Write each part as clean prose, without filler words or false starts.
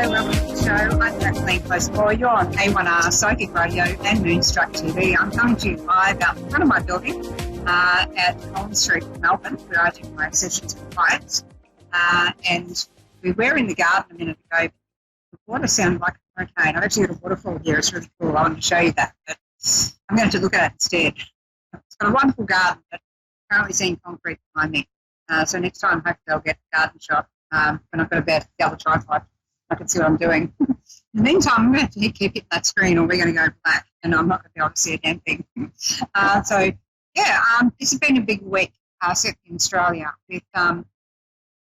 welcome to the show. I'm Jacquelene Close. You're on A1R, Psychic Radio and Moonstruck TV. I'm coming to you live out in front of my building at Collins Street in Melbourne, where I do my sessions with clients. And we were in the garden a minute ago. The water sounded like a hurricane. I've actually got a waterfall here. It's really cool. I wanted to show you that. But I'm going to look at it instead. It's got a wonderful garden, but currently seeing concrete behind me. So next time, hopefully I'll get a garden shot when I've got a bad double tripod. I can see what I'm doing. In the meantime, I'm going to have to keep hitting that screen or we're going to go black and I'm not going to be able to see a damn thing. This has been a big week, certainly in Australia, with a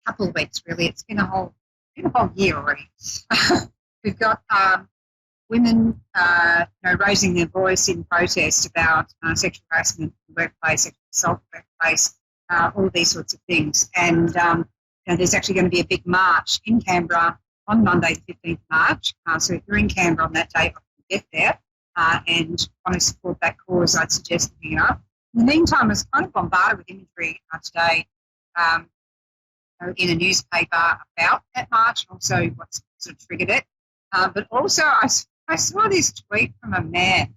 couple of weeks really. It's been a whole year already. We've got women raising their voice in protest about sexual harassment in the workplace, sexual assault in the workplace, all of these sorts of things. And there's actually going to be a big march in Canberra on Monday, the 15th of March. So if you're in Canberra on that day, get there and want to support that cause, I'd suggest looking it up. In the meantime, I was kind of bombarded with imagery today in a newspaper about that march and also what sort of triggered it. But also I saw this tweet from a man,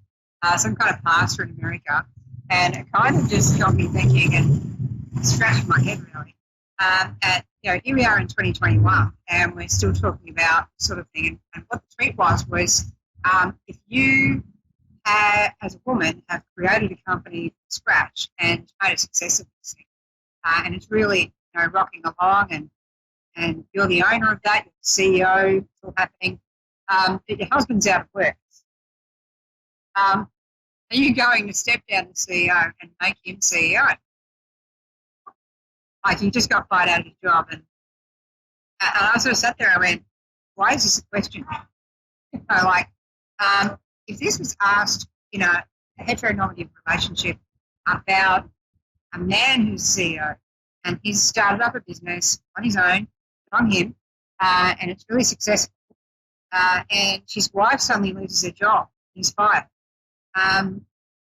some kind of pastor in America, and it kind of just got me thinking and scratched my head really. Here we are in 2021 and we're still talking about this sort of thing. And what the tweet was if you as a woman have created a company from scratch and made a success of this thing, and it's really rocking along and you're the owner of that, you're the CEO, it's all happening, but your husband's out of work. Are you going to step down as CEO and make him CEO? Like he just got fired out of his job. And I sort of sat there and I went, why is this a question? If this was asked in a heteronormative relationship about a man who's CEO and he's started up a business on his own, on him, and it's really successful, and his wife suddenly loses her job, he's fired,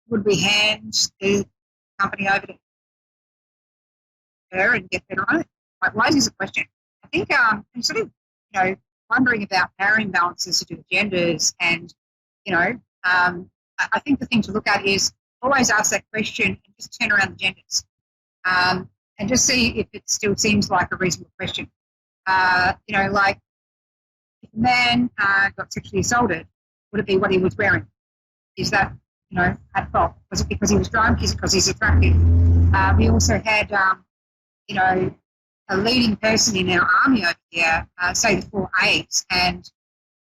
would we hand the company over to her and get better on it? Like, why is this a question? I think I'm sort of, wondering about power imbalances to do with genders and, I think the thing to look at is always ask that question and just turn around the genders and just see if it still seems like a reasonable question. If a man got sexually assaulted, would it be what he was wearing? Is that, at fault? Was it because he was drunk? Is it because he's attractive? We also had, a leading person in our army over here, say the 4 A's, and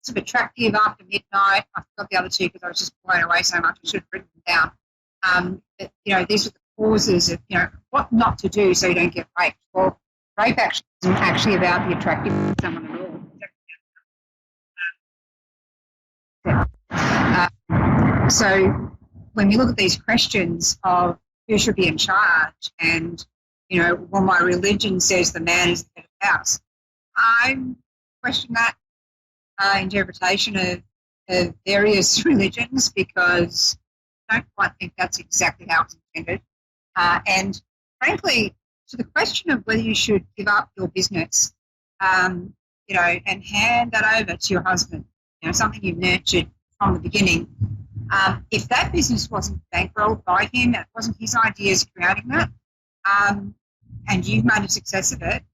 sort of attractive after midnight. I forgot the other two because I was just blown away so much. I should have written them down. These are the causes of, what not to do so you don't get raped. Well, rape action isn't actually about the attractiveness of someone at all. So when we look at these questions of who should be in charge and, my religion says the man is the head of the house, I question that interpretation of various religions because I don't quite think that's exactly how it's intended. And frankly, to the question of whether you should give up your business, and hand that over to your husband, something you've nurtured from the beginning. If that business wasn't bankrolled by him, it wasn't his ideas creating that, and you've made a success of it,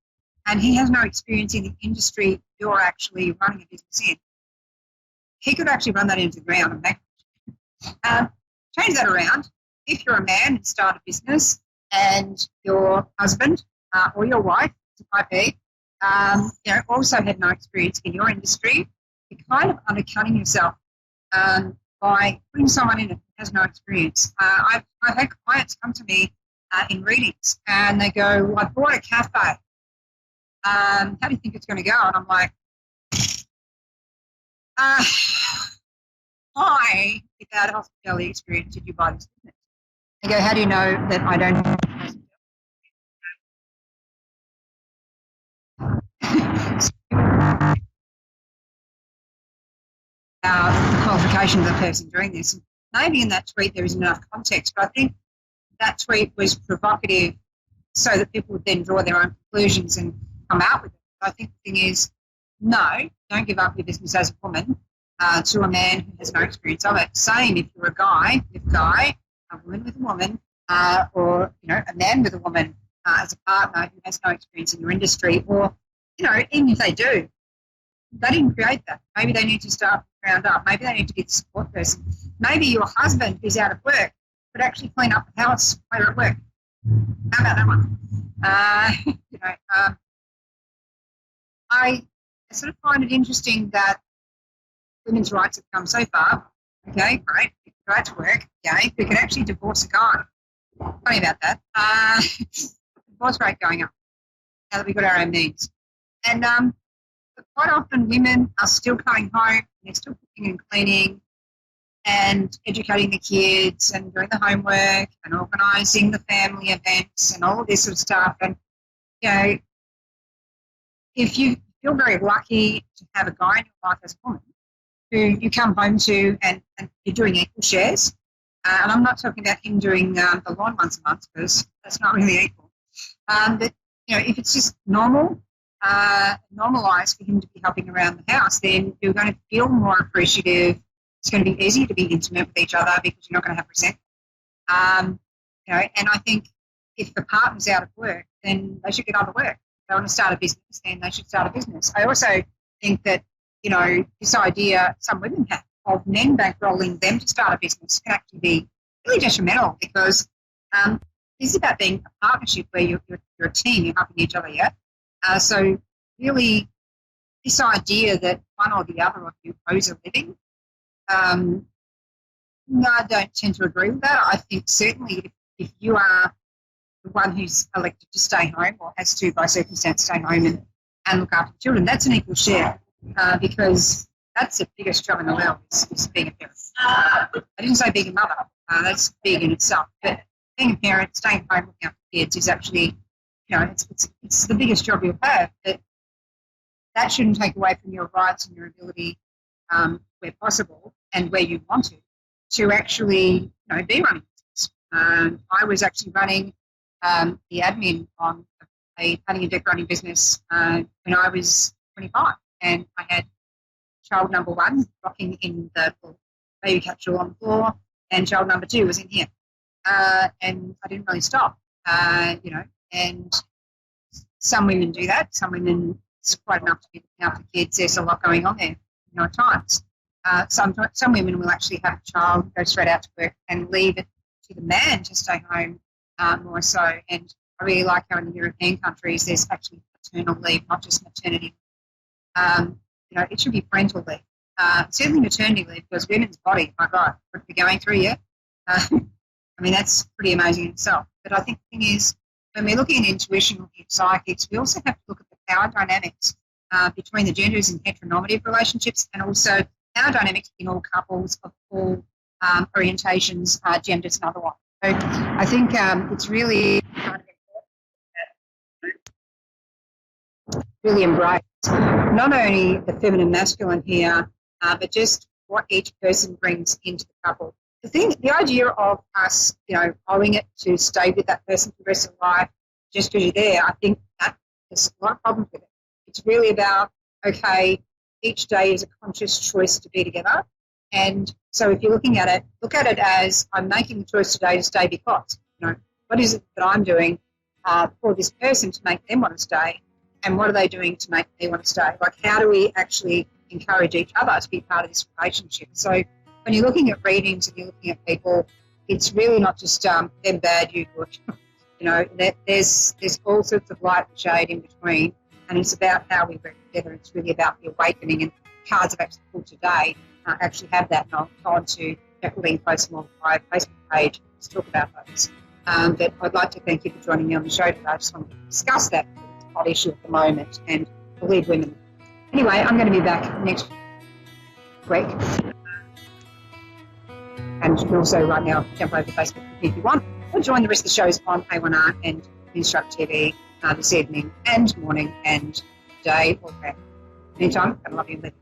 and he has no experience in the industry you're actually running a business in, he could actually run that into the ground and bankrupt. Change that around. If you're a man and start a business and your husband or your wife, it might be, also had no experience in your industry, you're kind of undercutting yourself by putting someone in it who has no experience. I've had clients come to me in readings and they go, well, I bought a cafe. How do you think it's going to go? And I'm like, why, without hospitality experience, did you buy this business? They go, how do you know that I don't have the qualification of the person doing this? Maybe in that tweet there isn't enough context, but I think that tweet was provocative so that people would then draw their own conclusions and come out with it. I think the thing is, no, don't give up your business as a woman to a man who has no experience of it. Same if you're a guy with a guy, a woman with a woman, or a man with a woman as a partner who has no experience in your industry, or even if they do, they didn't create that. Maybe they need to start from the ground up. Maybe they need to be the support person. Maybe your husband who's out of work could actually clean up the house while you're at work. How about that one? I sort of find it interesting that women's rights have come so far. Okay, great. We can go to work. Okay, we can actually divorce a guy. Funny about that. Divorce rate going up now that we've got our own means. And but quite often women are still coming home and they're still cooking and cleaning and educating the kids and doing the homework and organising the family events and all of this sort of stuff. And, if you feel very lucky to have a guy in your life as a woman who you come home to and you're doing equal shares, and I'm not talking about him doing the lawn once a month because that's not really equal. But, if it's just normalised for him to be helping around the house, then you're going to feel more appreciative. It's going to be easier to be intimate with each other because you're not going to have resentment. And I think if the partner's out of work, then they should get other work. If they want to start a business, then they should start a business. I also think that, this idea some women have of men bankrolling them to start a business can actually be really detrimental because this is about being a partnership where you're a team, you're helping each other, yeah? So really this idea that one or the other of you owes a living, no, I don't tend to agree with that. I think certainly if you are the one who's elected to stay home or has to by circumstance stay home and look after the children, that's an equal share because that's the biggest job in the world is being a parent. I didn't say being a mother. That's big in itself. But being a parent, staying home, looking after kids is actually, it's the biggest job you'll have. But that shouldn't take away from your rights and your ability where possible and where you want to actually be running business. I was actually running the admin on a painting and decorating business when I was 25, and I had child number 1 rocking in the baby capsule on the floor, and child number 2 was in here, and I didn't really stop, and some women do that. Some women, it's quite enough to be looking after kids. There's a lot going on there, at times. Some women will actually have a child, go straight out to work and leave it to the man to stay home more so. And I really like how in the European countries there's actually paternal leave, not just maternity. It should be parental leave. Certainly maternity leave because women's body, my God, what we're going through, yeah. That's pretty amazing in itself. But I think the thing is, when we're looking at intuition, looking at psychics, we also have to look at the power dynamics between the genders in heteronormative relationships and also power dynamics in all couples of all orientations, genders and otherwise. So I think it's really kind of important that really embrace not only the feminine masculine here, but just what each person brings into the couple. The idea of us, owing it to stay with that person for the rest of life just because you're there, I think that there's a lot of problems with it. It's really about, okay, each day is a conscious choice to be together. And so if you're looking at it, look at it as I'm making the choice today to stay because, what is it that I'm doing for this person to make them want to stay, and what are they doing to make me want to stay? Like, how do we actually encourage each other to be part of this relationship? So when you're looking at readings and you're looking at people, it's really not just them bad, you good. There's all sorts of light and shade in between, and it's about how we work together. It's really about the awakening, and cards I've actually pulled today actually have that. And I'll go on to Jacquelene post them on my Facebook page to talk about those. But I'd like to thank you for joining me on the show today. I just wanted to discuss that hot issue at the moment and the lead women. Anyway, I'm going to be back next week. And you can also right now jump over to Facebook if you want, or join the rest of the shows on A1R and Instruct TV this evening and morning and day or anytime. I love you and live.